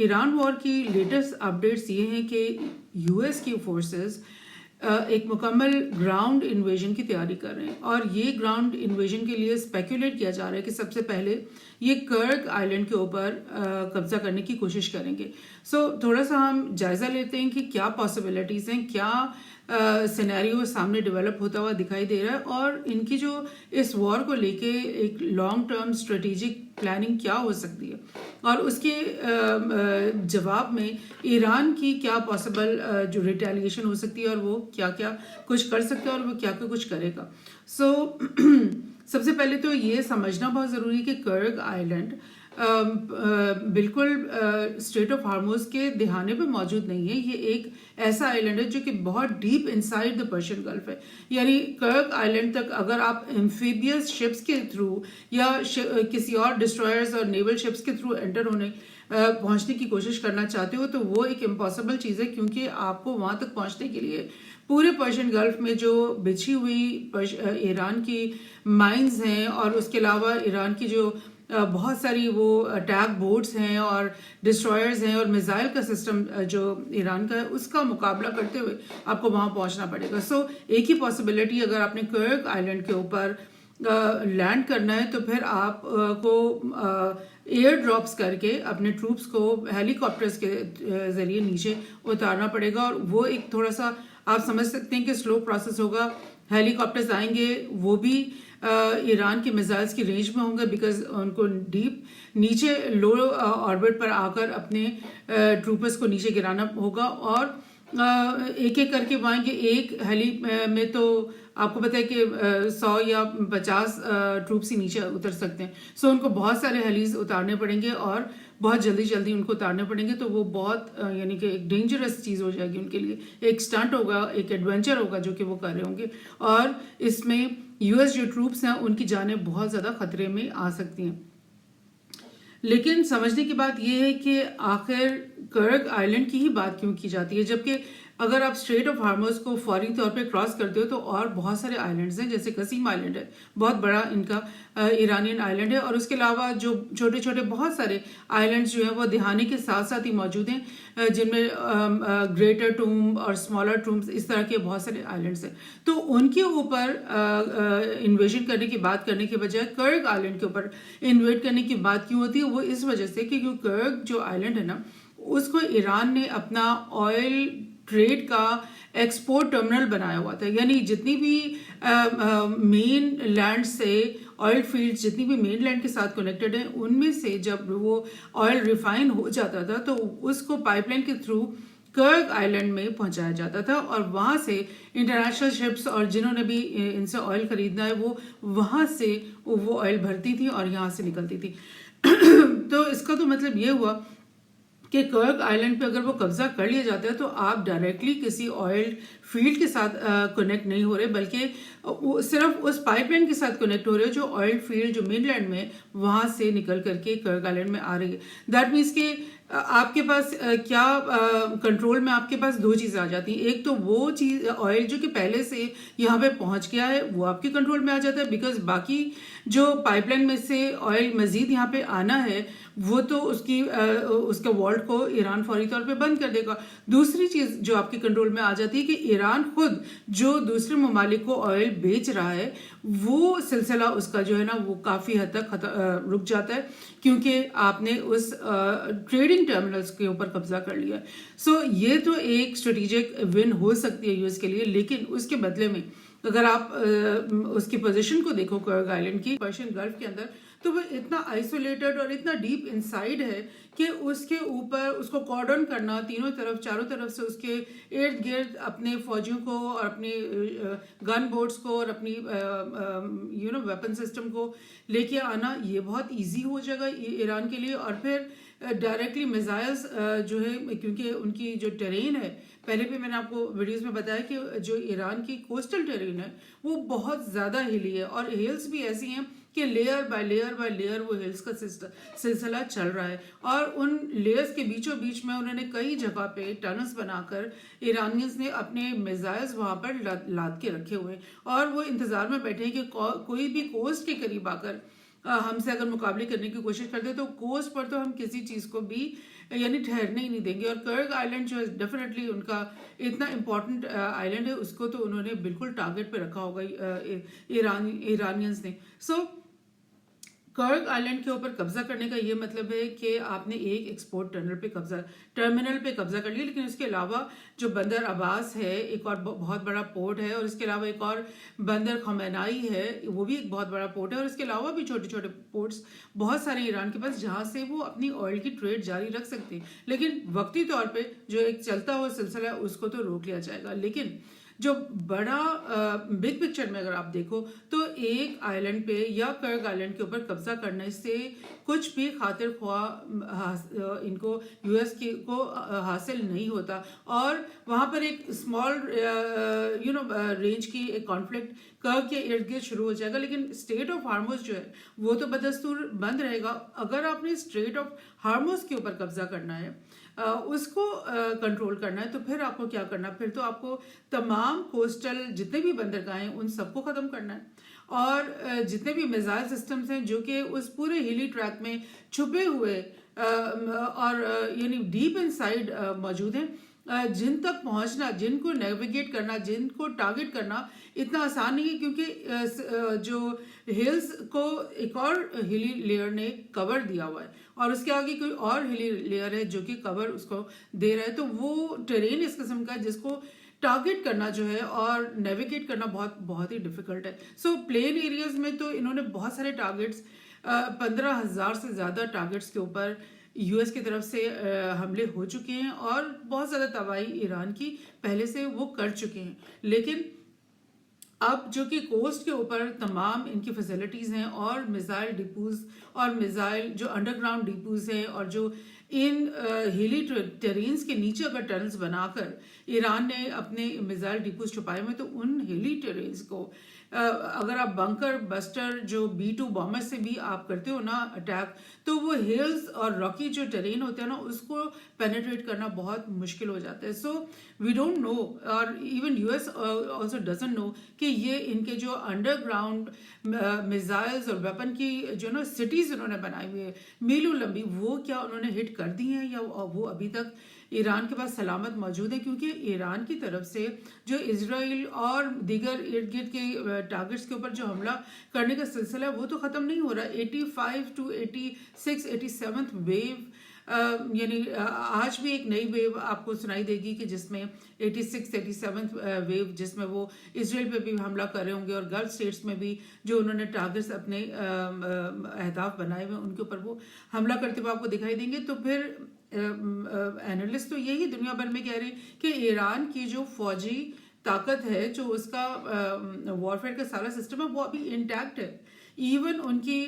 Iran war की latest updates ये हैं कि यूएस की फोर्सेस एक मुकम्मल ग्राउंड इन्वेजन की तैयारी कर रहे हैं, और ये ग्राउंड इन्वेजन के लिए स्पेकुलेट किया जा रहा है कि सबसे पहले ये कर्क आइलैंड के ऊपर कब्जा करने की कोशिश करेंगे। थोड़ा सा हम जायजा लेते हैं कि क्या पॉसिबिलिटीज़ हैं, क्या सिनेरियो सामने डेवलप होता हुआ दिखाई दे रहा है, और इनकी जो इस वॉर को लेके एक लॉन्ग टर्म स्ट्रेटेजिक प्लानिंग क्या हो सकती है, और उसके जवाब में ईरान की क्या पॉसिबल जो रिटेलिएशन हो सकती है, और वो क्या क्या कुछ कर सकता है और वो क्या क्या कुछ करेगा। सबसे पहले तो ये समझना बहुत ज़रूरी है कि कर्क आइलैंड बिल्कुल स्ट्रेट ऑफ हार्मोज के दहाने पे मौजूद नहीं है। ये एक ऐसा आइलैंड है जो कि बहुत deep inside the Persian gulf है। यानी कर्क आइलैंड तक अगर आप एम्फीबियस शिप्स के थ्रू या किसी और डिस्ट्रॉयर्स और नेवल शिप्स के थ्रू एंटर होने पहुंचने की कोशिश करना चाहते हो, तो वो एक इम्पॉसिबल चीज़ है, क्योंकि आपको वहां तक पहुंचने के लिए पूरे पर्शियन गल्फ में जो बिछी हुई ईरान की माइंस हैं, और उसके अलावा ईरान की जो बहुत सारी वो अटैक बोट्स हैं और डिस्ट्रॉयर्स हैं और मिसाइल का सिस्टम जो ईरान का है, उसका मुकाबला करते हुए आपको वहां पहुंचना पड़ेगा। एक ही पॉसिबिलिटी, अगर आपने कर्क आइलैंड के ऊपर लैंड करना है तो फिर आपको एयर ड्रॉप्स करके अपने ट्रूप्स को हेलीकॉप्टर्स के जरिए नीचे उतारना पड़ेगा, और वो एक थोड़ा सा आप समझ सकते हैं कि स्लो प्रोसेस होगा। हेलीकॉप्टर्स आएंगे, वो भी ईरान के मिसाइल्स की रेंज में होंगे, बिकॉज उनको डीप नीचे लो ऑर्बिट पर आकर अपने ट्रूपर्स को नीचे गिराना होगा, और एक एक करके वो आएंगे। एक हेली में तो आपको पता है कि 100 या 50 ट्रूप्स ही नीचे उतर सकते हैं। उनको बहुत सारे हेलीज उतारने पड़ेंगे और बहुत जल्दी जल्दी उनको उतारने पड़ेंगे, तो वो बहुत यानी कि एक डेंजरस चीज़ हो जाएगी उनके लिए। एक स्टंट होगा, एक एडवेंचर होगा जो कि वो कर रहे होंगे, और इसमें यूएस जो ट्रूप्स हैं उनकी जानें बहुत ज़्यादा खतरे में आ सकती हैं। लेकिन समझने की बात यह है कि आखिर कर्क आइलैंड की ही बात क्यों की जाती है, जबकि अगर आप स्ट्रेट ऑफ हार्मोज को फौरी तौर पे क्रॉस करते हो तो और बहुत सारे आइलैंड्स हैं, जैसे कसीम आइलैंड है, बहुत बड़ा इनका ईरानियन आइलैंड है, और उसके अलावा जो छोटे छोटे बहुत सारे आइलैंड्स जो हैं वो दहाने के साथ साथ ही मौजूद हैं, जिनमें ग्रेटर टूम और स्मॉलर टूम्स, इस तरह के बहुत सारे आइलैंड्स हैं। तो उनके ऊपर इन्वेजन करने की बात करने के बजाय कर्क आइलैंड के ऊपर इन्वेट करने की बात क्यों होती है? वो इस वजह से कि कर्क जो आइलैंड है ना, उसको ईरान ने अपना ऑयल ट्रेड का एक्सपोर्ट टर्मिनल बनाया हुआ था। यानी जितनी भी मेन लैंड से ऑयल फील्ड्स जितनी भी मेन लैंड के साथ कनेक्टेड हैं, उनमें से जब वो ऑयल रिफाइन हो जाता था तो उसको पाइपलाइन के थ्रू कर्क आइलैंड में पहुंचाया जाता था, और वहां से इंटरनेशनल शिप्स और जिन्होंने भी इनसे ऑयल खरीदना है वो वहां से वो ऑयल भरती थी और यहाँ से निकलती थी। तो इसका तो मतलब ये हुआ कि कर्क आइलैंड पे अगर वो कब्जा कर लिया जाता है तो आप डायरेक्टली किसी ऑयल फील्ड के साथ कनेक्ट नहीं हो रहे, बल्कि सिर्फ उस पाइपलाइन के साथ कनेक्ट हो रहे हो जो ऑयल फील्ड जो मेनलैंड में वहां से निकल करके कर्क आइलैंड में आ रही है। दैट मीन्स कि आपके पास क्या कंट्रोल में आपके पास दो चीज़ें आ जाती हैं। एक तो वो चीज़ ऑयल जो कि पहले से यहाँ पे पहुंच गया है वो आपके कंट्रोल में आ जाता है, बिकॉज बाकी जो पाइपलाइन में से ऑयल मजीद यहाँ पे आना है वो तो उसके वॉल्ट को ईरान फौरी तौर पे बंद कर देगा। दूसरी चीज़ जो आपके कंट्रोल में आ जाती है कि ईरान खुद जो दूसरे ममालिक को ऑयल बेच रहा है वो सिलसिला उसका जो है ना वो काफ़ी हद तक रुक जाता है, क्योंकि आपने उस ट्रेडिंग टर्मिनल्स के ऊपर कब्जा कर लिया। ये तो एक स्ट्रेटेजिक विन हो सकती है यूएस के लिए, लेकिन उसके बदले में अगर आप उसकी पोजीशन को देखो कर्क आइलैंड की पर्शियन गल्फ के अंदर, तो वो इतना आइसोलेटेड और इतना डीप इनसाइड है कि उसके ऊपर उसको कॉर्डन करना, तीनों तरफ चारों तरफ से उसके इर्द गिर्द अपने फौजियों को और अपनी गन बोट्स को और अपनी वेपन सिस्टम को लेके आना, ये बहुत इजी हो जाएगा ईरान के लिए। और फिर डायरेक्टली मिसाइल्स जो है, क्योंकि उनकी जो टेरेन है, पहले भी मैंने आपको वीडियोस में बताया कि जो ईरान की कोस्टल टेरेन है वो बहुत ज़्यादा हिली है, और हिल्स भी ऐसी हैं कि लेयर बाय लेयर वो हिल्स का सिलसिला चल रहा है, और उन लेयर्स के बीचों बीच में उन्होंने कई जगह पे टनल्स बनाकर ईरानियंस ने अपने मिसाइल्स वहां पर लाद के रखे हुए हैं, और वो इंतजार में बैठे हैं कि कोई भी कोस्ट के करीब आकर हमसे अगर मुकाबले करने की कोशिश करते तो कोस्ट पर तो हम किसी चीज़ को भी यानी ठहरने ही नहीं देंगे। और कर्ग आइलैंड जो है डेफिनेटली उनका इतना इम्पोर्टेंट आइलैंड है, उसको तो उन्होंने बिल्कुल टारगेट पे रखा होगा ईरानियंस ने। सो कर्ग आइलैंड के ऊपर कब्जा करने का ये मतलब है कि आपने एक एक्सपोर्ट टर्मिनल पे कब्जा कर लिया, लेकिन उसके अलावा जो बंदर अब्बास है एक और बहुत बड़ा पोर्ट है, और इसके अलावा एक और बंदर खमैनाई है, वो भी एक बहुत बड़ा पोर्ट है, और इसके अलावा भी छोटे छोटे पोर्ट्स बहुत सारे ईरान के पास जहां से वो अपनी ऑयल की ट्रेड जारी रख सकते हैं। लेकिन वक्ती तौर पर जो एक चलता हुआ सिलसिला है उसको तो रोक लिया जाएगा। लेकिन जो बड़ा बिग पिक्चर में अगर आप देखो तो एक आइलैंड पे या कर्ग आइलैंड के ऊपर कब्जा करने से कुछ भी खातिर ख्वाह इनको यूएस को हासिल नहीं होता, और वहां पर एक स्मॉल रेंज की एक कॉन्फ्लिक्ट कर्ग के इर्द गिर्द शुरू हो जाएगा। लेकिन स्ट्रेट ऑफ हार्मोज जो है वो तो बदस्तूर बंद रहेगा। अगर आपने स्ट्रेट ऑफ हार्मोज के ऊपर कब्जा करना है, उसको कंट्रोल करना है, तो फिर आपको क्या करना, फिर तो आपको तमाम कोस्टल जितने भी बंदरगाहें उन सबको खत्म करना है, और जितने भी मिसाइल सिस्टम्स हैं जो कि उस पूरे हिली ट्रैक में छुपे हुए और यानी डीप इनसाइड मौजूद हैं, जिन तक पहुंचना, जिनको नेविगेट करना, जिनको टारगेट करना इतना आसान नहीं है, क्योंकि जो हिल्स को एक और हिली लेयर ने कवर दिया हुआ है और उसके आगे कोई और हिली लेयर है जो कि कवर उसको दे रहा है। तो वो टेरेन इस किस्म का है जिसको टारगेट करना जो है और नेविगेट करना बहुत बहुत ही डिफिकल्ट है। सो प्लेन एरियाज में तो इन्होंने बहुत सारे टारगेट्स, 15,000 से ज्यादा टारगेट्स के ऊपर यूएस की तरफ से हमले हो चुके हैं, और बहुत ज्यादा तबाही ईरान की पहले से वो कर चुके हैं। लेकिन अब जो कि कोस्ट के ऊपर तमाम इनकी फैसिलिटीज हैं, और मिसाइल डिपोज और मिसाइल जो अंडरग्राउंड डिपोज हैं, और जो इन हिली टेरेन्स के नीचे अगर टनल्स बनाकर ईरान ने अपने मिसाइल डिपोज छुपाए हुए, तो उन हिली टेरेन्स को अगर आप बंकर बस्टर जो B-2 बॉम्बर से भी आप करते हो ना अटैक, तो वो हिल्स और रॉकी जो टेरेन होते हैं ना उसको पेनिट्रेट करना बहुत मुश्किल हो जाता है। सो वी डोंट नो, और even US also doesn't know कि ये इनके जो अंडरग्राउंड मिसाइल्स और वेपन की जो ना सिटीज उन्होंने बनाई हुई है मीलों लंबी, वो क्या उन्होंने हिट कर दी हैं या वो अभी तक ईरान के पास सलामत मौजूद है। क्योंकि ईरान की तरफ से जो इजराइल और दीगर इर्द गिर्द के टारगेट्स के ऊपर जो हमला करने का सिलसिला है वो तो खत्म नहीं हो रहा। 85 to 86 87th वेव, यानी आज भी एक नई वेव आपको सुनाई देगी कि जिसमें 86 87th वेव, जिसमें वो इजराइल पे भी हमला कर रहे होंगे, और गल्फ स्टेट्स में भी जो उन्होंने टारगेट्स अपने अहदाफ बनाए हुए उनके ऊपर वो हमला करते हुए आपको दिखाई देंगे। तो फिर एनालिस्ट तो यही दुनिया भर में कह रहे हैं कि ईरान की जो फौजी ताकत है, जो उसका वॉरफेयर का सारा सिस्टम है, वो अभी इंटैक्ट है। इवन उनकी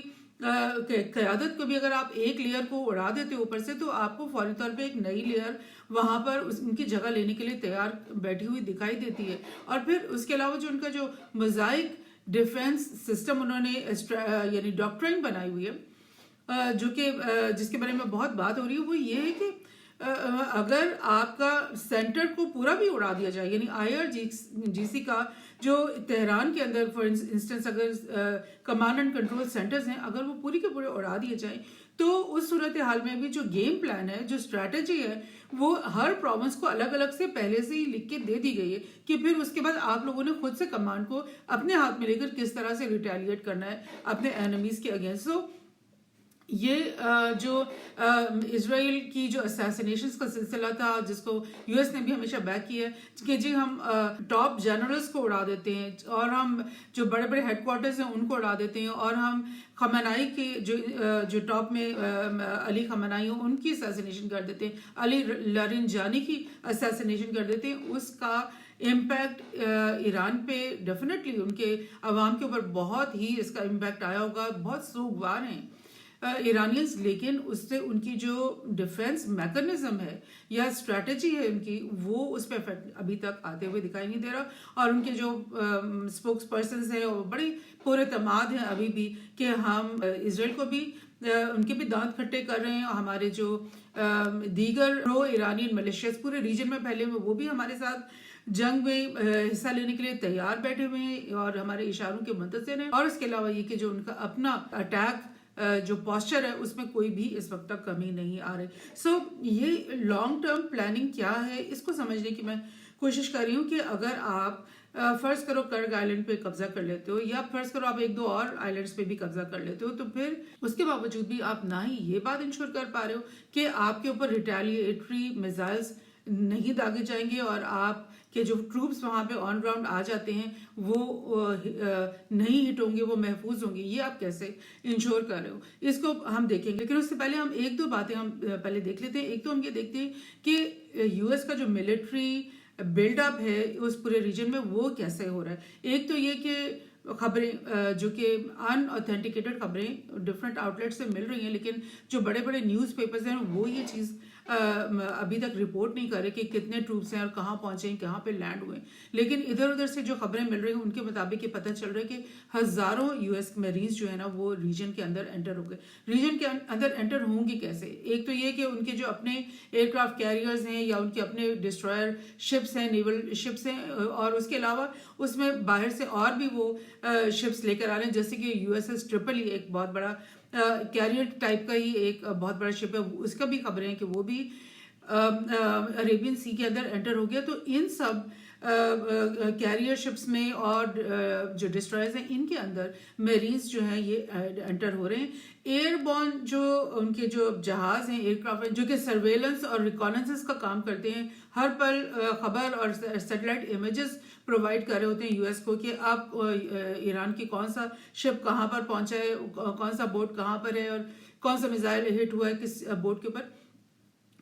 क़यादत को भी अगर आप एक लेयर को उड़ा देते ऊपर से, तो आपको फौरी तौर पे एक नई लेयर वहां पर उनकी जगह लेने के लिए तैयार बैठी हुई दिखाई देती है। और फिर उसके अलावा जो उनका जो मोज़ाइक डिफेंस सिस्टम उन्होंने यानी डॉक्ट्राइन बनाई हुई है, जो कि जिसके बारे में बहुत बात हो रही है, वो ये है कि अगर आपका सेंटर को पूरा भी उड़ा दिया जाए, यानी IRGC का जो तेहरान के अंदर फॉर इंस्टेंस अगर कमांड एंड कंट्रोल सेंटर्स हैं, अगर वो पूरी के पूरे उड़ा दिए जाए, तो उस सूरत हाल में भी जो गेम प्लान है, जो स्ट्रैटेजी है, वो हर प्रोविंस को अलग अलग से पहले से ही लिख के दे दी गई है कि फिर उसके बाद आप लोगों ने खुद से कमांड को अपने हाथ में लेकर किस तरह से रिटेलिएट करना है अपने एनिमीज के अगेंस्ट। सो ये जो इजराइल की जो असैसिनेशंस का सिलसिला था, जिसको यूएस ने भी हमेशा बैक किया है कि जी हम टॉप जनरल्स को उड़ा देते हैं, और हम जो बड़े बड़े हेडक्वार्टर्स हैं उनको उड़ा देते हैं, और हम खमनाई के जो टॉप में अली खमनाई हो उनकी असैसिनेशन कर देते हैं, अली लारिंजानी की असैसिनेशन कर देते हैं। उसका इम्पैक्ट ईरान पे डेफिनेटली उनके अवाम के ऊपर बहुत ही इसका इम्पैक्ट आया होगा। बहुत सूगवार हैं ईरानियंस, लेकिन उससे उनकी जो डिफेंस मैकेनिज्म है या स्ट्रैटेजी है उनकी, वो उस पर इफेक्ट अभी तक आते हुए दिखाई नहीं दे रहा। और उनके जो स्पोक्स पर्सन हैं वो बड़ी पूरे तमाद हैं अभी भी कि हम इजराइल को भी उनके भी दांत खट्टे कर रहे हैं, हमारे जो दीगर प्रो ईरानियन मिलिशियाज पूरे रीजन में फैले हुए वो भी हमारे साथ जंग में हिस्सा लेने के लिए तैयार बैठे हुए हैं और हमारे इशारों के मुंतज़िर हैं। और इसके अलावा ये कि जो उनका अपना अटैक जो पॉस्चर है उसमें कोई भी इस वक्त तक कमी नहीं आ रही। सो ये लॉन्ग टर्म प्लानिंग क्या है इसको समझने की मैं कोशिश कर रही हूँ कि अगर आप फर्ज करो कर्ग आइलैंड पे कब्जा कर लेते हो या फर्ज करो आप एक दो और आइलैंड्स पे भी कब्जा कर लेते हो, तो फिर उसके बावजूद भी आप ना ही ये बात इंश्योर कर पा रहे हो कि आपके ऊपर रिटेलिएटरी मिसाइल्स नहीं दागे जाएंगे और आप के जो ट्रूप्स वहां पे ऑन ग्राउंड आ जाते हैं वो नहीं हिट होंगे, वो महफूज होंगे। ये आप कैसे इंश्योर कर रहे हो इसको हम देखेंगे, लेकिन उससे पहले हम एक दो बातें हम पहले देख लेते हैं। एक तो हम ये देखते हैं कि यूएस का जो मिलिट्री बिल्डअप है उस पूरे रीजन में वो कैसे हो रहा है। एक तो ये कि खबरें जो कि अनऑथेंटिकेटेड खबरें डिफरेंट आउटलेट से मिल रही हैं, लेकिन जो बड़े बड़े न्यूज़ पेपर्स हैं वो ये चीज़ अभी तक रिपोर्ट नहीं कर रहे कि कितने ट्रूप्स हैं और कहाँ पहुंचे हैं, कहाँ पे लैंड हुए। लेकिन इधर उधर से जो खबरें मिल रही हैं उनके मुताबिक ये पता चल रहा है कि हजारों यूएस मरीन्स जो है ना वो रीजन के अंदर एंटर हो गए। रीजन के अंदर एंटर होंगे कैसे? एक तो ये कि उनके जो अपने एयरक्राफ्ट कैरियर्स हैं या उनके अपने डिस्ट्रॉयर शिप्स हैं, नेवल शिप्स हैं, और उसके अलावा उसमें बाहर से और भी वो शिप्स लेकर आ रहे हैं, जैसे कि यूएसएस ट्रिपल एक बहुत बड़ा कैरियर टाइप का ही एक बहुत बड़ा शिप है, उसका भी खबरें हैं कि वो भी अरेबियन सी के अंदर एंटर हो गया। तो इन सब कैरियर शिप्स में और जो डिस्ट्रॉयर्स हैं इनके अंदर मेरीन्स जो हैं ये एंटर हो रहे हैं। एयरबॉर्न जो उनके जो जहाज हैं, एयरक्राफ्ट हैं, जो कि सर्वेलेंस और रिकॉनेसेंस का काम करते हैं, हर पल खबर और सैटेलाइट इमेजेस प्रोवाइड कर रहे होते हैं यूएस को कि आप ईरान की कौन सा शिप कहाँ पर पहुंचा है, कौन सा बोट कहाँ पर है और कौन सा मिसाइल हिट हुआ है किस बोट के ऊपर।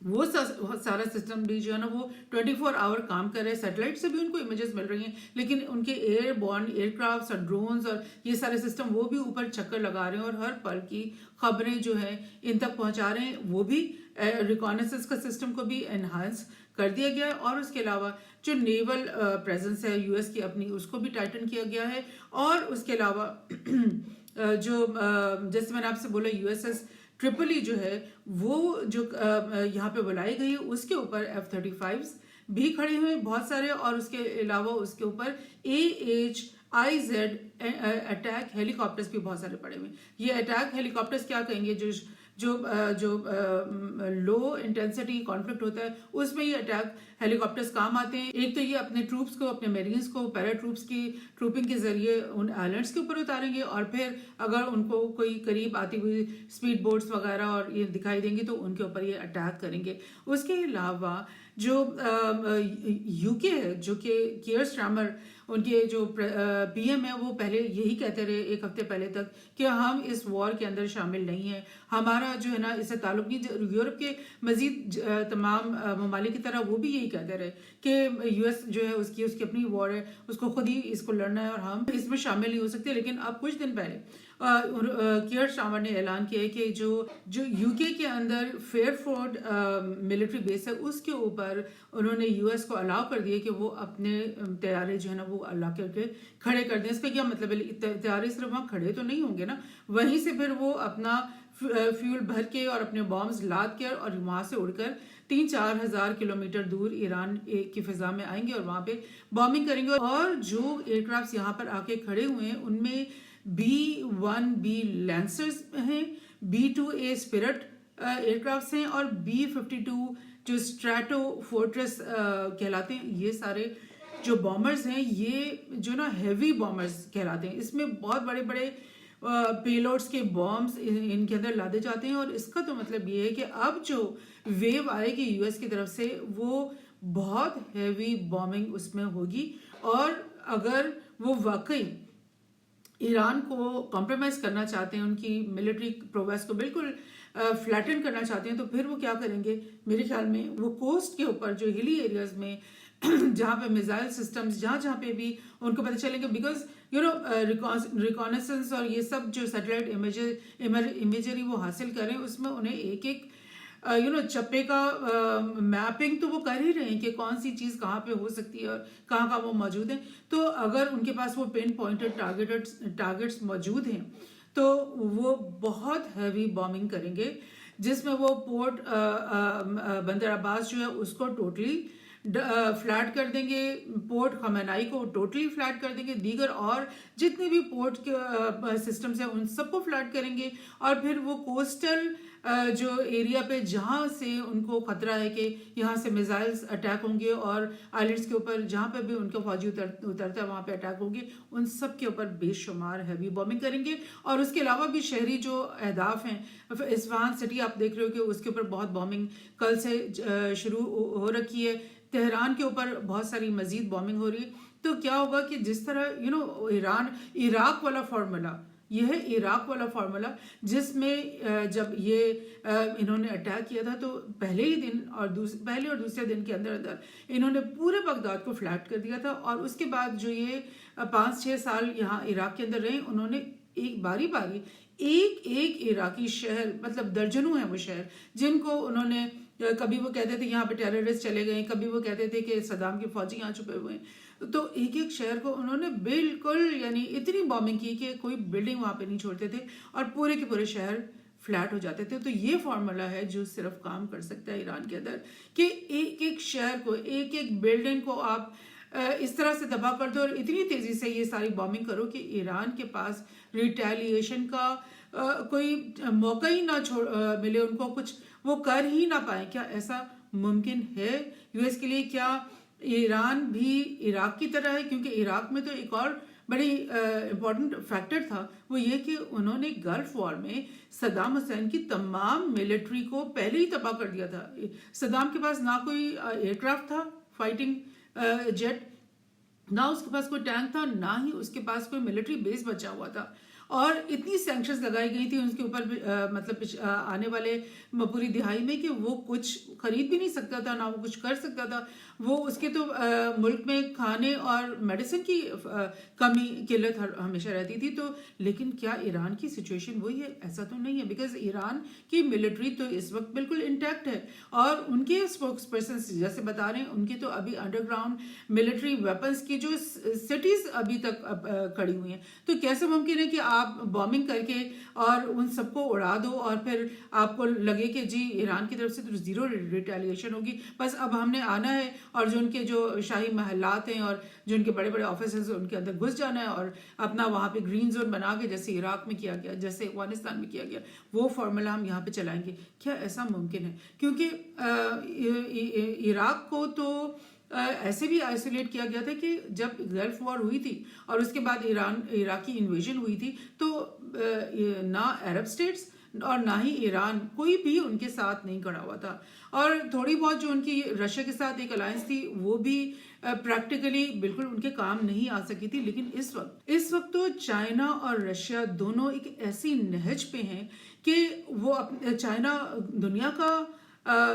वो सारा सिस्टम भी जो है ना वो 24 आवर काम कर रहे हैं। सैटेलाइट से भी उनको इमेजेस मिल रही हैं, लेकिन उनके एयरबॉर्न एयरक्राफ्ट और ड्रोन्स और ये सारे सिस्टम वो भी ऊपर चक्कर लगा रहे हैं और हर पल की खबरें जो है इन तक पहुंचा रहे हैं। वो भी रिकॉनेसेंस का सिस्टम को भी एनहांस कर दिया गया है और उसके अलावा जो नेवल प्रेजेंस है यूएस की अपनी उसको भी टाइटन किया गया है। और उसके अलावा जो जैसे मैंने आपसे बोला यूएसएस ट्रिपली जो है वो जो यहाँ पे बुलाई गई है उसके ऊपर F-35 भी खड़े हुए बहुत सारे, और उसके अलावा उसके ऊपर AHIZ अटैक हेलीकॉप्टर्स भी बहुत सारे पड़े हुए। ये अटैक हेलीकॉप्टर्स क्या कहेंगे, जो लो इंटेंसिटी कॉन्फ्लिक्ट होता है उसमें ये अटैक हेलीकॉप्टर्स काम आते हैं। एक तो ये अपने ट्रूप्स को, अपने मेरीन्स को पैरा ट्रूप्स की ट्रूपिंग के जरिए उन आइलैंड्स के ऊपर उतारेंगे और फिर अगर उनको कोई करीब आती हुई स्पीड बोट्स वगैरह और ये दिखाई देंगी तो उनके ऊपर ये अटैक करेंगे। उसके अलावा जो यूके है, जो कि कियर स्टारमर उनके जो पीएम है, वो पहले यही कहते रहे एक हफ्ते पहले तक कि हम इस वॉर के अंदर शामिल नहीं है, हमारा जो है ना इससे ताल्लुक नहीं। यूरोप के मजीद तमाम ममालिक की तरह वो भी यही कहते रहे कि यूएस जो है उसकी अपनी वॉर है, उसको खुद ही इसको लड़ना है और हम इसमें शामिल नहीं हो सकते। लेकिन अब कुछ दिन पहले कियर स्टारमर ने ऐलान किया है कि जो यूके के अंदर फेयरफोर्ड मिलिट्री बेस है उसके ऊपर उन्होंने यूएस को अलाउ कर दिया कि वो अपने तैयारे जो है ना वो अल्लाह के खड़े कर दें। इसका क्या मतलब है, तैयारे सिर्फ वहाँ खड़े तो नहीं होंगे ना, वहीं से फिर वो अपना फ्यूल भर के और अपने बॉम्ब्स लाद के और वहां से उड़कर 3-4 हजार किलोमीटर दूर ईरान की फिजा में आएंगे और वहां पे बॉम्बिंग करेंगे। और जो एयरक्राफ्ट यहाँ पर आके खड़े हुए हैं उनमें B-1B लैंसर्स हैं, B-2A स्पिरिट एयरक्राफ्ट हैं और B-52 जो स्ट्रैटो फोर्ट्रेस कहलाते हैं। ये सारे जो बॉम्बर्स हैं ये जो ना हैवी बॉम्बर्स कहलाते हैं। इसमें बहुत बड़े बड़े पेलोड्स के बॉम्ब्स इनके अंदर लादे जाते हैं और इसका तो मतलब ये है कि अब जो वेव आएगी यूएस की तरफ से वो बहुत हैवी बॉम्बिंग उसमें होगी। और अगर वो वाकई ईरान को कॉम्प्रोमाइज करना चाहते हैं, उनकी मिलिट्री प्रोग्रेस को बिल्कुल फ्लैटन करना चाहते हैं, तो फिर वो क्या करेंगे, मेरे ख्याल में वो कोस्ट के ऊपर जो हिली एरियाज में जहाँ पे मिसाइल सिस्टम्स जहाँ पे भी उनको पता चलेंगे, बिकॉज यू नो रिकॉनेसेंस और ये सब जो सैटेलाइट इमेजरी वो हासिल करें उसमें उन्हें एक एक चप्पे का मैपिंग तो वो कर ही रहे हैं कि कौन सी चीज़ कहाँ पे हो सकती है और कहाँ वो मौजूद है। तो अगर उनके पास वो पिन पॉइंटेड टारगेट्स मौजूद हैं तो वो बहुत हैवी बॉम्बिंग करेंगे, जिसमें वो पोर्ट बंदर अब्बास जो है उसको टोटली फ्लैट कर देंगे, पोर्ट खमेनाई को टोटली फ्लैट कर देंगे, दीगर और जितने भी पोर्ट के सिस्टम्स हैं उन सबको फ्लैट करेंगे, और फिर वो कोस्टल जो एरिया पे जहाँ से उनको खतरा है कि यहाँ से मिसाइल्स अटैक होंगे और आइलैंड्स के ऊपर जहाँ पे भी उनका फौजी उतरता है वहाँ पे अटैक होंगे, उन सब के ऊपर बेशुमार हैवी बॉम्बिंग करेंगे। और उसके अलावा भी शहरी जो अहदाफ हैं, इस्फहान सिटी आप देख रहे हो कि उसके ऊपर बहुत बॉम्बिंग कल से शुरू हो रखी है, तेहरान के ऊपर बहुत सारी मजीद बॉम्बिंग हो रही है। तो क्या होगा कि जिस तरह ईरान इराक वाला फार्मूला, यह है इराक वाला फार्मूला, जिसमें जब ये इन्होंने अटैक किया था तो पहले ही दिन और पहले और दूसरे दिन के अंदर अंदर इन्होंने पूरे बगदाद को फ्लैट कर दिया था। और उसके बाद जो ये 5-6 साल यहाँ इराक के अंदर रहे, उन्होंने एक बारी बारी एक इराकी शहर, मतलब दर्जनों हैं वो शहर, जिनको उन्होंने कभी वो कहते थे यहाँ पे टेररिस्ट चले गए, कभी वो कहते थे कि सद्दाम के फौजी यहाँ छुपे हुए हैं, तो एक एक शहर को उन्होंने बिल्कुल यानी इतनी बॉम्बिंग की कि कोई बिल्डिंग वहां पे नहीं छोड़ते थे और पूरे के पूरे शहर फ्लैट हो जाते थे। तो ये फॉर्मूला है जो सिर्फ काम कर सकता है ईरान के अंदर, कि एक एक शहर को, एक एक बिल्डिंग को आप इस तरह से तबाह कर दो और इतनी तेजी से ये सारी बॉम्बिंग करो कि ईरान के पास रिटेलिएशन का कोई मौका ही ना मिले, उनको कुछ वो कर ही ना पाए। क्या ऐसा मुमकिन है यूएस के लिए? क्या ईरान भी इराक की तरह है? क्योंकि इराक में तो एक और बड़ी इम्पोर्टेंट फैक्टर था, वो ये कि उन्होंने गल्फ वॉर में सद्दाम हुसैन की तमाम मिलिट्री को पहले ही तबाह कर दिया था। सद्दाम के पास ना कोई एयरक्राफ्ट था, फाइटिंग जेट, ना उसके पास कोई टैंक था, ना ही उसके पास कोई मिलिट्री बेस बचा हुआ था, और इतनी सैंक्शंस लगाई गई थी उसके ऊपर मतलब आने वाले पूरी दिहाई में कि वो कुछ खरीद भी नहीं सकता था, ना वो कुछ कर सकता था। वो उसके तो मुल्क में खाने और मेडिसिन की कमी किल्लत हमेशा रहती थी। तो लेकिन क्या ईरान की सिचुएशन वही है? ऐसा तो नहीं है, बिकॉज ईरान की मिलिट्री तो इस वक्त बिल्कुल इंटैक्ट है, और उनके स्पोक्स पर्सन जैसे बता रहे हैं, उनकी तो अभी अंडरग्राउंड मिलिट्री वेपन्स की जो सिटीज अभी तक खड़ी हुई हैं। तो कैसे मुमकिन है कि आप बॉम्बिंग करके और उन सबको उड़ा दो और फिर आपको लगे कि जी ईरान की तरफ से तो जीरो रिटेलिएशन होगी, बस अब हमने आना है और जो उनके जो शाही महलात हैं और जो उनके बड़े बड़े ऑफिस हैं उनके अंदर घुस जाना है और अपना वहाँ पे ग्रीन जोन बना के, जैसे इराक में किया गया, जैसे अफगानिस्तान में किया गया, वो फार्मूला हम यहाँ पे चलाएंगे। क्या ऐसा मुमकिन है? क्योंकि इराक को तो ऐसे भी आइसोलेट किया गया था कि जब गल्फ वॉर हुई थी और उसके बाद इराकी इन्वेजन हुई थी, तो ना अरब स्टेट्स और ना ही ईरान कोई भी उनके साथ नहीं खड़ा हुआ था। और थोड़ी बहुत जो उनकी रशिया के साथ एक अलायंस थी वो भी प्रैक्टिकली बिल्कुल उनके काम नहीं आ सकी थी। लेकिन इस वक्त तो चाइना और रशिया दोनों एक ऐसी नहज पे हैं कि वो चाइना दुनिया का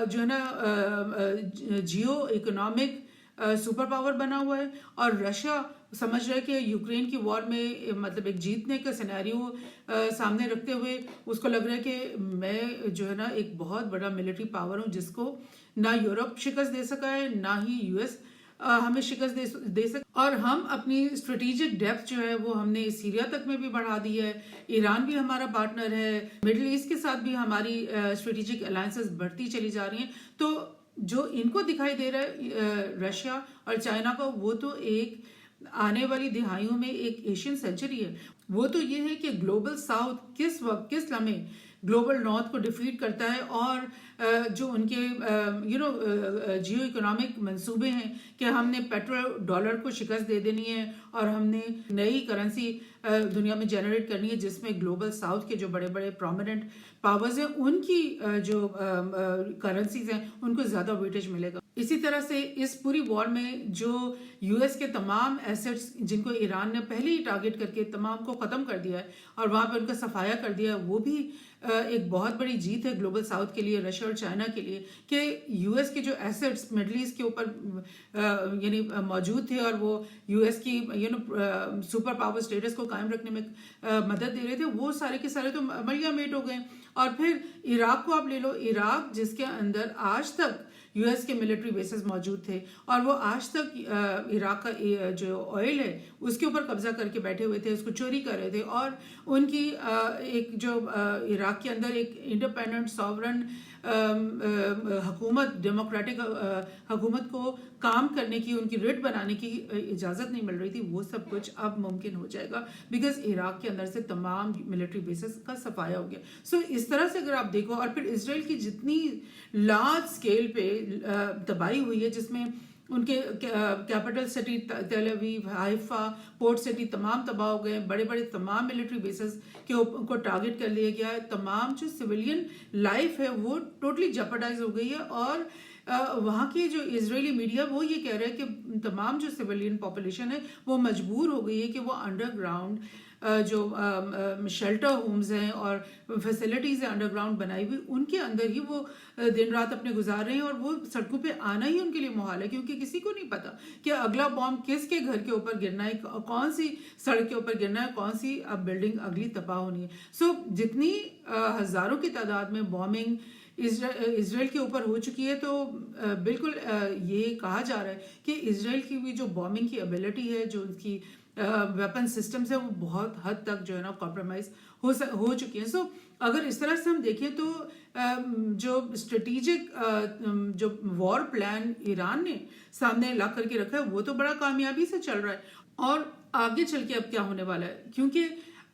जो है ना जियो इकोनॉमिक सुपर पावर बना हुआ है, और रशिया समझ रहा है कि यूक्रेन की वॉर में मतलब एक जीतने का सिनेरियो सामने रखते हुए उसको लग रहा है कि मैं जो है ना एक बहुत बड़ा मिलिट्री पावर हूँ जिसको ना यूरोप शिकस्त दे सका है, ना ही यूएस हमें शिकस्त दे सके। और हम अपनी स्ट्रेटेजिक डेप्थ जो है वो हमने सीरिया तक में भी बढ़ा दी है, ईरान भी हमारा पार्टनर है, मिडिल ईस्ट के साथ भी हमारी स्ट्रेटेजिक अलायंसेस बढ़ती चली जा रही हैं। तो जो इनको दिखाई दे रहा है रशिया और चाइना का, वो तो एक आने वाली दिहाइयों में एक एशियन सेंचुरी है। वो तो ये है कि ग्लोबल साउथ किस वक्त किस लम्हे ग्लोबल नॉर्थ को डिफीट करता है, और जो उनके जियो इकोनॉमिक मंसूबे हैं कि हमने पेट्रो डॉलर को शिकस्त दे देनी है और हमने नई करेंसी दुनिया में जनरेट करनी है जिसमें ग्लोबल साउथ के जो बड़े बड़े प्रोमिनेंट पावर्स हैं उनकी जो करेंसीज हैं उनको ज़्यादा वेटेज मिलेगा। इसी तरह से इस पूरी वॉर में जो यूएस के तमाम एसेट्स जिनको ईरान ने पहले ही टारगेट करके तमाम को ख़त्म कर दिया है और वहाँ पे उनका सफाया कर दिया है, वो भी एक बहुत बड़ी जीत है ग्लोबल साउथ के लिए, रशिया और चाइना के लिए, कि यूएस के जो एसेट्स मिडल ईस्ट के ऊपर यानी मौजूद थे और वो यूएस की सुपर पावर स्टेटस को कायम रखने में मदद दे रहे थे, वो सारे के सारे तो मलियामेट हो गए। और फिर इराक को आप ले लो, इराक जिसके अंदर आज तक यूएस के मिलिट्री बेसेस मौजूद थे और वो आज तक इराक का जो ऑयल है उसके ऊपर कब्जा करके बैठे हुए थे, उसको चोरी कर रहे थे, और उनकी एक जो इराक के अंदर एक इंडिपेंडेंट सॉवरन हुकूमत, डेमोक्रेटिक हुकूमत को काम करने की, उनकी रिट बनाने की इजाज़त नहीं मिल रही थी, वो सब कुछ अब मुमकिन हो जाएगा बिकॉज इराक के अंदर से तमाम मिलिट्री बेसिस का सफाया हो गया. सो इस तरह से अगर आप देखो, और फिर इसराइल की जितनी लार्ज स्केल पे तबाही हुई है, जिसमें उनके कैपिटल सिटी तेल अवीव, हाइफा, पोर्ट सिटी तमाम तबाह हो गए, बड़े बड़े तमाम मिलिट्री बेसिस को टारगेट कर लिया गया है, तमाम जो सिविलियन लाइफ है वो टोटली जेपरडाइज हो गई है. और वहाँ की जो इजरायली मीडिया वो ये कह रहे हैं कि तमाम जो सिविलियन पॉपुलेशन है वो मजबूर हो गई है कि वो अंडरग्राउंड जो शेल्टर होम्स हैं और फैसिलिटीज़ हैं अंडरग्राउंड बनाई हुई, उनके अंदर ही वो दिन रात अपने गुजार रहे हैं. और वो सड़कों पे आना ही उनके लिए मुहाल है, क्योंकि किसी को नहीं पता कि अगला बॉम्ब किसके घर के ऊपर गिरना है, कौन सी सड़क के ऊपर गिरना है, कौन सी अब बिल्डिंग अगली तबाह होनी है. सो जितनी हज़ारों की तादाद में बॉम्बिंग इसराइल के ऊपर हो चुकी है, तो बिल्कुल ये कहा जा रहा है कि इसराइल की भी जो बॉम्बिंग की एबिलिटी है, जो उनकी वेपन सिस्टम्स है, वो बहुत हद तक जो है ना कॉम्प्रोमाइज हो चुकी है. सो अगर इस तरह से हम देखें तो जो स्ट्रेटेजिक जो वॉर प्लान ईरान ने सामने ला करके रखा है वो तो बड़ा कामयाबी से चल रहा है. और आगे चल के अब क्या होने वाला है, क्योंकि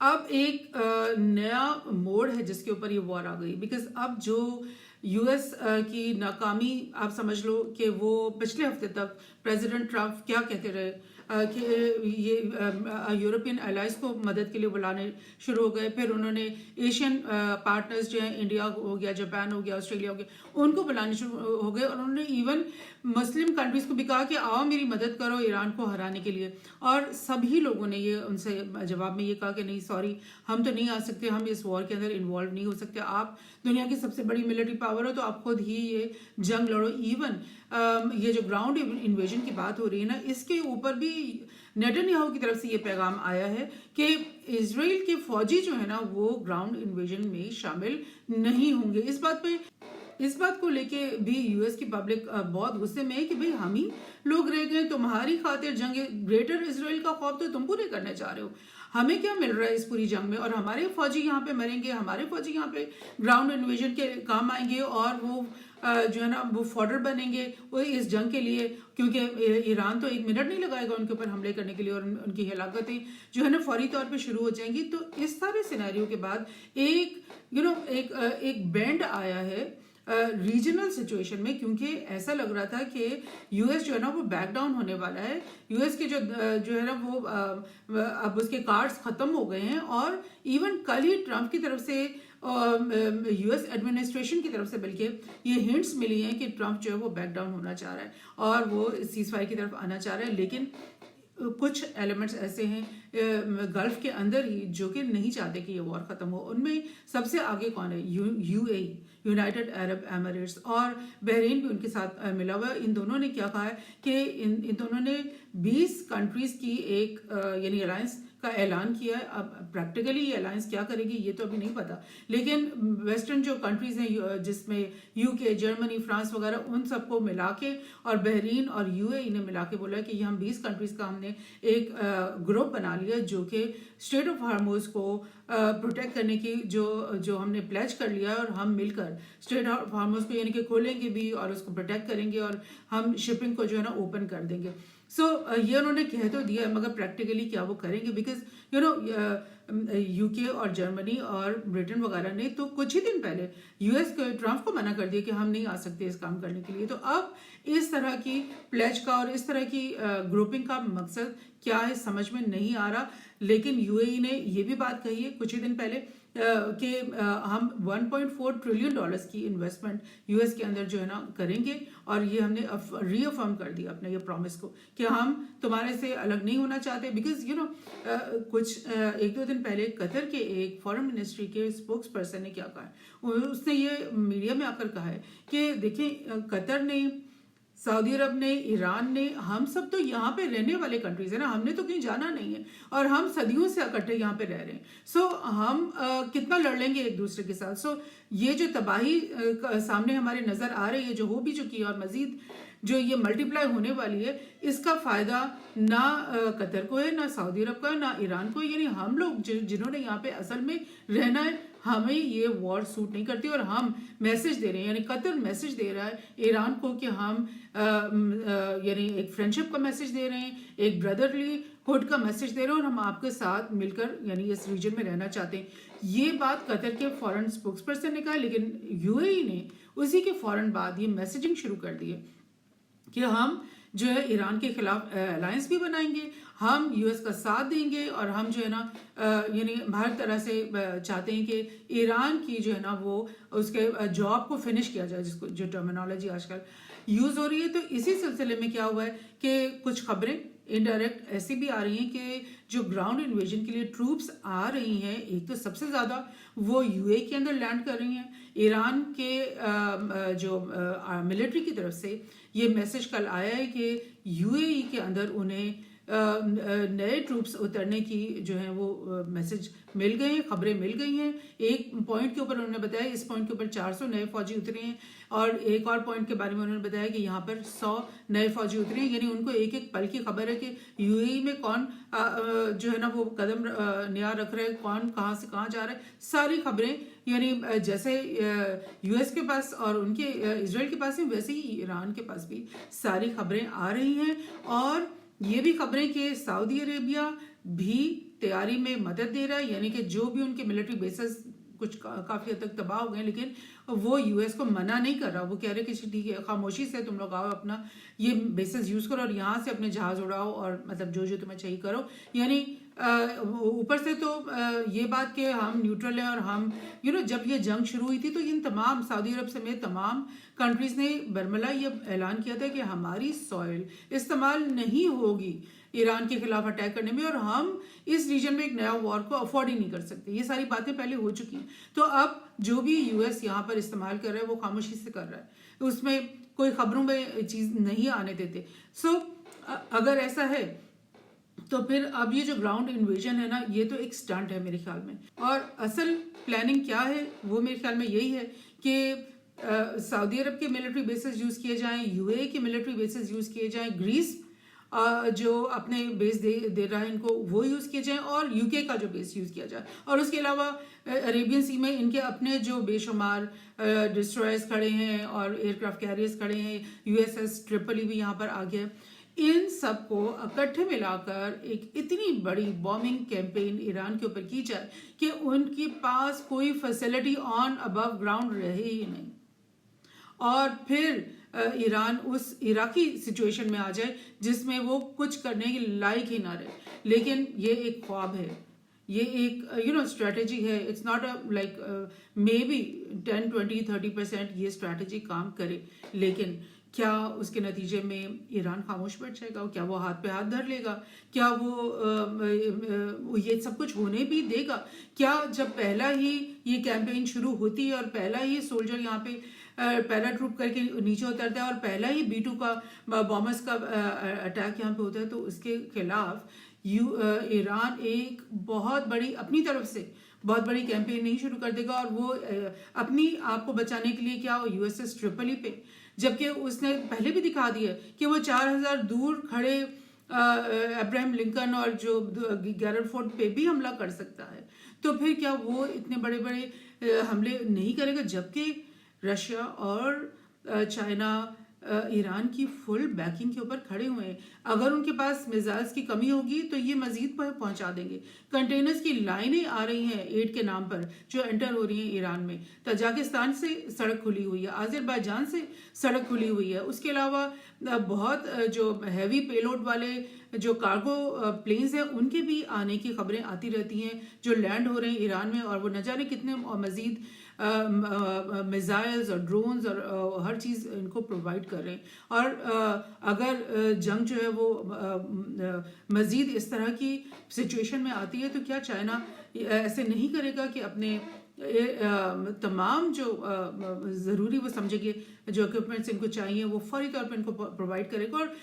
अब एक नया मोड़ है जिसके ऊपर ये वॉर आ गई. बिकॉज अब जो यूएस की नाकामी आप समझ लो कि वो पिछले हफ्ते तक प्रेसिडेंट ट्रम्प क्या कहते रहे कि ये यूरोपियन अलाइज को मदद के लिए बुलाने शुरू हो गए. फिर उन्होंने एशियन पार्टनर्स जो हैं, इंडिया हो गया, जापान हो गया, ऑस्ट्रेलिया हो गया, उनको बुलाने शुरू हो गए. और उन्होंने इवन मुस्लिम कंट्रीज को भी कहा कि आओ मेरी मदद करो ईरान को हराने के लिए. और सभी लोगों ने ये उनसे जवाब में ये कहा कि नहीं सॉरी, हम तो नहीं आ सकते, हम इस वॉर के अंदर इन्वॉल्व नहीं हो सकते. आप दुनिया की सबसे बड़ी मिलिट्री पावर हो तो आप खुद ही ये जंग लड़ो. इवन ये जो ग्राउंड इन्वेजन की बात हो रही है ना, इसके ऊपर भी नेतन्याहू की तरफ से ये पैगाम आया है कि इजराइल के फौजी जो है ना वो ग्राउंड इन्वेजन में शामिल नहीं होंगे. इस बात को लेके भी यूएस की पब्लिक बहुत गुस्से में है कि भाई हम ही लोग रह गए, तुम्हारी खातिर जंग, ग्रेटर इजराइल का खौफ तो तुम पूरे करने चाह रहे हो, हमें क्या मिल रहा है इस पूरी जंग में. और हमारे फौजी यहाँ पे मरेंगे, हमारे फौजी यहाँ पे ग्राउंड इन्वेजन के काम आएंगे, और वो जो है ना वो फॉडर बनेंगे वो इस जंग के लिए, क्योंकि ईरान तो एक मिनट नहीं लगाएगा उनके ऊपर हमले करने के लिए, और उनकी हलाकतें जो है ना फौरी तौर पे शुरू हो जाएंगी. तो इस सारे सिनेरियो के बाद एक बैंड आया है रीजनल सिचुएशन में, क्योंकि ऐसा लग रहा था कि यूएस जो है ना वो बैक डाउन होने वाला है. यूएस के जो है ना वो अब उसके कार्ड्स खत्म हो गए हैं. और इवन कल ही ट्रम्प की तरफ से यूएस एडमिनिस्ट्रेशन की तरफ से बल्कि ये हिंट्स मिली हैं कि ट्रम्प जो है वो बैक डाउन होना चाह रहा है और वो सीजफायर की तरफ आना चाह रहा है. लेकिन कुछ एलिमेंट्स ऐसे हैं गल्फ के अंदर ही जो कि नहीं चाहते कि ये वॉर खत्म हो. उनमें सबसे आगे कौन है? यूएई, यूनाइटेड अरब एमिरेट्स, और बहरीन भी उनके साथ मिला हुआ है. इन दोनों ने क्या कहा है कि इन दोनों ने 20 कंट्रीज की एक यानी अलायंस का ऐलान किया है. अब प्रैक्टिकली ये अलायंस क्या करेगी ये तो अभी नहीं पता, लेकिन वेस्टर्न जो कंट्रीज हैं जिसमें यूके, जर्मनी, फ्रांस वगैरह, उन सबको मिला के और बहरीन और यूएई ने मिला के बोला कि ये हम 20 कंट्रीज का हमने एक ग्रुप बना लिया जो कि स्ट्रेट ऑफ हार्मोज को प्रोटेक्ट करने की जो हमने प्लेज कर लिया है. और हम मिलकर स्ट्रेट ऑफ हार्मोज को यानी कि खोलेंगे भी और उसको प्रोटेक्ट करेंगे और हम शिपिंग को जो है ना ओपन कर देंगे. सो ये उन्होंने कह तो दिया है, मगर प्रैक्टिकली क्या वो करेंगे? बिकॉज यूके और जर्मनी और ब्रिटेन वगैरह ने तो कुछ ही दिन पहले यूएस को, ट्रम्प को मना कर दिया कि हम नहीं आ सकते इस काम करने के लिए. तो अब इस तरह की प्लेज का और इस तरह की ग्रुपिंग का मकसद क्या है समझ में नहीं आ रहा. लेकिन यूएई ने ये भी बात कही है कुछ ही दिन पहले कि हम $1.4 ट्रिलियन की इन्वेस्टमेंट यूएस के अंदर जो है ना करेंगे. और ये हमने रीअफर्म कर दिया अपने ये प्रॉमिस को कि हम तुम्हारे से अलग नहीं होना चाहते. बिकॉज कुछ 1-2 दिन पहले कतर के एक फॉरेन मिनिस्ट्री के स्पोक्स पर्सन ने क्या कहा है, उसने ये मीडिया में आकर कहा है कि देखिए कतर ने, सऊदी अरब ने, ईरान ने, हम सब तो यहाँ पे रहने वाले कंट्रीज है ना, हमने तो कहीं जाना नहीं है और हम सदियों से इकट्ठे यहाँ पे रह रहे हैं. सो हम कितना लड़ लेंगे एक दूसरे के साथ. सो ये जो तबाही सामने हमारे नजर आ रही है, जो हो भी चुकी है और मजीद जो ये मल्टीप्लाई होने वाली है, इसका फायदा ना कतर को है, ना सऊदी अरब को है, ना ईरान को. यानी हम लोग जिन्होंने यहाँ पे असल में रहना है, हमें ये वॉर सूट नहीं करती और हम मैसेज दे रहे हैं, यानी कतर मैसेज दे रहा है ईरान को कि हम यानी एक फ्रेंडशिप का मैसेज दे रहे हैं, एक ब्रदरली हुड का मैसेज दे रहे हैं और हम आपके साथ मिलकर यानी इस रीजन में रहना चाहते हैं। ये बात कतर के फॉरेन स्पोक्स पर्सन ने कहा, लेकिन यूएई ने उसी के फौरन बाद ये मैसेजिंग शुरू कर दी है कि हम जो है ईरान के खिलाफ अलायंस भी बनाएंगे, हम यूएस का साथ देंगे और हम जो है ना यानी हर तरह से चाहते हैं कि ईरान की जो है ना वो उसके जॉब को फिनिश किया जाए, जिसको जो टर्मिनोलॉजी आजकल यूज हो रही है। तो इसी सिलसिले में क्या हुआ है कि कुछ खबरें इनडायरेक्ट ऐसी भी आ रही हैं कि जो ग्राउंड इन्वेजन के लिए ट्रूप्स आ रही हैं, एक तो सबसे ज़्यादा वो यूएई के अंदर लैंड कर रही हैं। ईरान के जो मिलिट्री की तरफ से ये मैसेज कल आया है कि यूएई के अंदर उन्हें नए ट्रूप्स उतरने की जो है वो मैसेज मिल गए हैं, खबरें मिल गई हैं। एक पॉइंट के ऊपर उन्होंने बताया, इस पॉइंट के ऊपर 400 नए फौजी उतरे हैं और एक और पॉइंट के बारे में उन्होंने बताया कि यहाँ पर 100 नए फौजी उतरे हैं। यानी उनको एक एक पल की खबर है कि यूएई में कौन जो है ना वो कदम नया रख रहा है, कौन कहाँ से कहाँ जा रहा है, सारी खबरें यानी जैसे यूएस के पास और उनके इजराइल के पास है, वैसे ही ईरान के पास भी सारी खबरें आ रही हैं। और ये भी खबरें कि सऊदी अरेबिया भी तैयारी में मदद दे रहा है, यानी कि जो भी उनके मिलिट्री बेसेस कुछ काफी हद तक तबाह हो गए, लेकिन वो यूएस को मना नहीं कर रहा। वो कह रहे कि ठीक है, खामोशी से तुम लोग आओ, अपना ये बेसेस यूज करो और यहाँ से अपने जहाज उड़ाओ और मतलब जो जो तुम्हें चाहिए करो। यानी ऊपर से तो ये बात कि हम न्यूट्रल हैं और हम जब ये जंग शुरू हुई थी तो इन तमाम सऊदी अरब समेत तमाम कंट्रीज ने बरमला ये ऐलान किया था कि हमारी सॉइल इस्तेमाल नहीं होगी ईरान के खिलाफ अटैक करने में और हम इस रीजन में एक नया वॉर को अफोर्ड ही नहीं कर सकते। ये सारी बातें पहले हो चुकी हैं। तो अब जो भी यूएस यहाँ पर इस्तेमाल कर रहा है वो खामोशी से कर रहा है, उसमें कोई खबरों में चीज नहीं आने देते। सो अगर ऐसा है तो फिर अब ये जो ग्राउंड इन्वेजन है ना, ये तो एक स्टंट है मेरे ख्याल में। और असल प्लानिंग क्या है वो मेरे ख्याल में यही है कि सऊदी अरब के मिलिट्री बेसेस यूज किए जाएं, यूएई के मिलिट्री बेसेस यूज किए जाएं, ग्रीस जो अपने बेस दे रहा है इनको वो यूज किए जाएं और यूके का जो बेस यूज किया जाए। और उसके अलावा अरेबियन सी में इनके अपने जो बेशुमार डिस्ट्रॉयर्स खड़े हैं और एयरक्राफ्ट कैरियर्स खड़े हैं, यूएसएस ट्रिपली भी यहाँ पर आ गया। इन सबको इकट्ठे मिलाकर एक इतनी बड़ी बॉम्बिंग कैंपेन ईरान के ऊपर की जाए कि उनके पास कोई फैसिलिटी ऑन अबव ग्राउंड रहे ही नहीं और फिर ईरान उस इराकी सिचुएशन में आ जाए जिसमें वो कुछ करने के लायक ही ना रहे। लेकिन ये एक ख्वाब है, ये एक स्ट्रेटेजी है। It's not like may be 10-20-30% ये स्ट्रेटेजी काम करे, लेकिन क्या उसके नतीजे में ईरान खामोश बैठ जाएगा? क्या वो हाथ पे हाथ धर लेगा? क्या वो ये सब कुछ होने भी देगा? क्या जब पहला ही ये कैंपेन शुरू होती है और पहला ही सोल्जर यहाँ पे पैराट्रूप करके नीचे उतरता है और पहला ही B-2 का बॉम्बर्स का अटैक यहाँ पे होता है, तो उसके खिलाफ ईरान एक बहुत बड़ी अपनी तरफ से बहुत बड़ी कैंपेन नहीं शुरू कर देगा। और वो अपनी आप को बचाने के लिए क्या यूएसएस ट्रिपली पे, जबकि उसने पहले भी दिखा दिया कि वो 4000 दूर खड़े अब्राहम लिंकन और जो गैरल फोर्ट पे भी हमला कर सकता है। तो फिर क्या वो इतने बड़े बड़े हमले नहीं करेगा? जबकि रशिया और चाइना ईरान की फुल बैकिंग के ऊपर खड़े हुए हैं। अगर उनके पास मिसाइल्स की कमी होगी तो ये मजीद पहुंचा देंगे। कंटेनर्स की लाइनें आ रही हैं एड के नाम पर जो एंटर हो रही हैं ईरान में। तजाकिस्तान से सड़क खुली हुई है, आज़रबाईजान से सड़क खुली हुई है। उसके अलावा बहुत जो हैवी पेलोड वाले जो कार्गो प्लेन्स हैं उनके भी आने की खबरें आती रहती हैं जो लैंड हो रहे हैं ईरान में, और वो न जाने कितने मजीद मिसाइल्स और ड्रोन्स और हर चीज़ इनको प्रोवाइड कर रहे हैं। और अगर जंग जो है वो मजीद इस तरह की सिचुएशन में आती है तो क्या चाइना ऐसे नहीं करेगा कि अपने तमाम जो ज़रूरी वो समझेंगे जो इक्विपमेंट्स इनको चाहिए वो फौरी तौर पर इनको प्रोवाइड करेगा और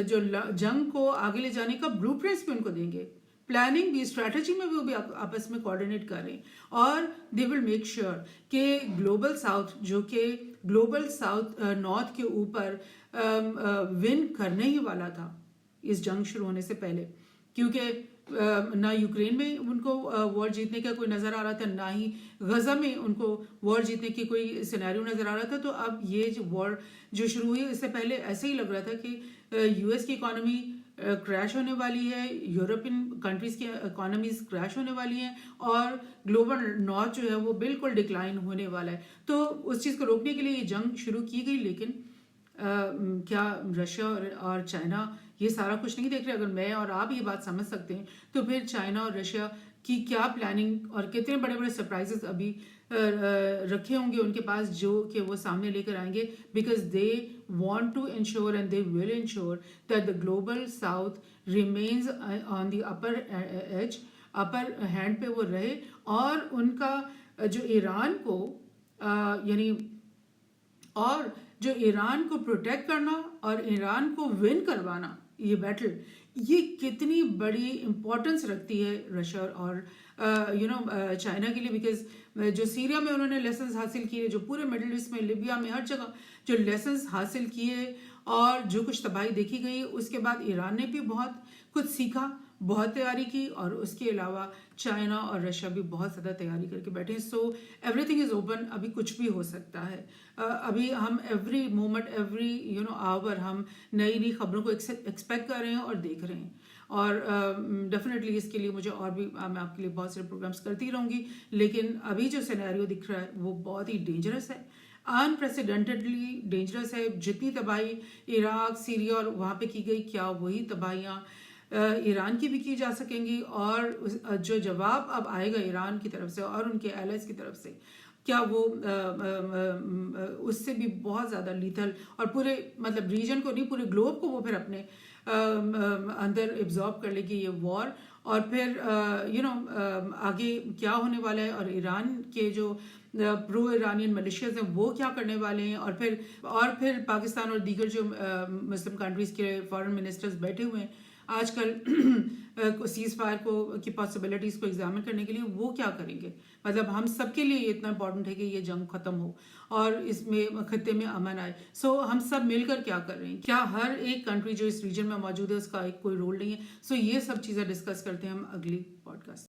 जो जंग को आगे ले जाने का ब्लूप्रिंट्स भी उनको देंगे। प्लानिंग भी, स्ट्रैटेजी में भी वो भी आपस में कोऑर्डिनेट करें और दे विल मेक श्योर कि ग्लोबल साउथ जो कि ग्लोबल साउथ नॉर्थ के ऊपर विन करने ही वाला था इस जंग शुरू होने से पहले, क्योंकि نہ یوکرین میں ان کو وار جیتنے کا کوئی نظر آ رہا تھا، نہ ہی غزہ میں ان کو وار جیتنے کی کوئی سینیریو نظر آ رہا تھا. تو اب یہ جو وار جو شروع ہوئی اس سے پہلے ایسے ہی لگ رہا تھا کہ یو ایس کی اکانومی کریش ہونے والی ہے، یورپین کنٹریز کی اکانومیز کریش ہونے والی ہیں، اور گلوبل نارتھ جو ہے وہ بالکل ڈکلائن ہونے والا ہے. تو اس چیز کو روکنے کے لیے یہ جنگ شروع کی گئی. لیکن کیا رشیا اور چائنا یہ سارا کچھ نہیں دیکھ رہے؟ اگر میں اور آپ یہ بات سمجھ سکتے ہیں تو پھر چائنا اور رشیا کی کیا پلاننگ اور کتنے بڑے بڑے سرپرائزز ابھی رکھے ہوں گے ان کے پاس جو کہ وہ سامنے لے کر آئیں گے. Because they want to ensure and they will ensure that the global south remains on the upper edge, upper hand پہ وہ رہے. اور ان کا جو ایران کو یعنی اور جو ایران کو پروٹیکٹ کرنا اور ایران کو ون کروانا، یہ بیٹل یہ کتنی بڑی امپورٹنس رکھتی ہے رشیا اور چائنا کے لیے. بیکاز جو سیریا میں انہوں نے لیسنز حاصل کیے، جو پورے مڈل ایسٹ میں، لیبیا میں، ہر جگہ جو لیسنز حاصل کیے اور جو کچھ تباہی دیکھی گئی، اس کے بعد ایران نے بھی بہت کچھ سیکھا، بہت تیاری کی، اور اس کے علاوہ چائنا اور رشیا بھی بہت زیادہ تیاری کر کے بیٹھے ہیں. So every thing is open. ابھی کچھ بھی ہو سکتا ہے. ابھی ہم ایوری مومنٹ، ایوری آور ہم نئی نئی خبروں کو ایکسپیکٹ کر رہے ہیں اور دیکھ رہے ہیں. اور ڈیفینیٹلی اس کے لیے مجھے اور بھی میں آپ کے لیے بہت سارے پروگرامس کرتی رہوں گی. لیکن ابھی جو سینیریو دکھ رہا ہے وہ بہت ہی ڈینجرس ہے، انپریسیڈنٹڈلی ڈینجرس ہے. جتنی تباہی عراق، سیریا اور وہاں پہ کی گئی، کیا وہی تباہیاں ایران کی بھی کی جا سکیں گی؟ اور جو جواب اب آئے گا ایران کی طرف سے اور ان کے ایلائز کی طرف سے، کیا وہ اس سے بھی بہت زیادہ لیتھل، اور پورے مطلب ریجن کو نہیں، پورے گلوب کو وہ پھر اپنے اندر ایبزارب کر لے گی یہ وار. اور پھر آگے کیا ہونے والا ہے، اور ایران کے جو پرو ایرانین ملیشیاز ہیں وہ کیا کرنے والے ہیں. اور پھر پاکستان اور دیگر جو مسلم کنٹریز کے فارن منسٹرز بیٹھے ہوئے ہیں آج کل سیز فائر کی پاسبلٹیز کو ایگزامن کرنے کے لیے، وہ کیا کریں گے؟ مطلب ہم سب کے لیے یہ اتنا امپورٹنٹ ہے کہ یہ جنگ ختم ہو اور اس میں خطے میں امن آئے. سو ہم سب مل کر کیا کر رہے ہیں؟ کیا ہر ایک کنٹری جو اس ریجن میں موجود ہے اس کا ایک کوئی رول نہیں ہے؟ سو یہ سب چیزیں ڈسکس کرتے ہیں ہم اگلی پوڈ کاسٹ.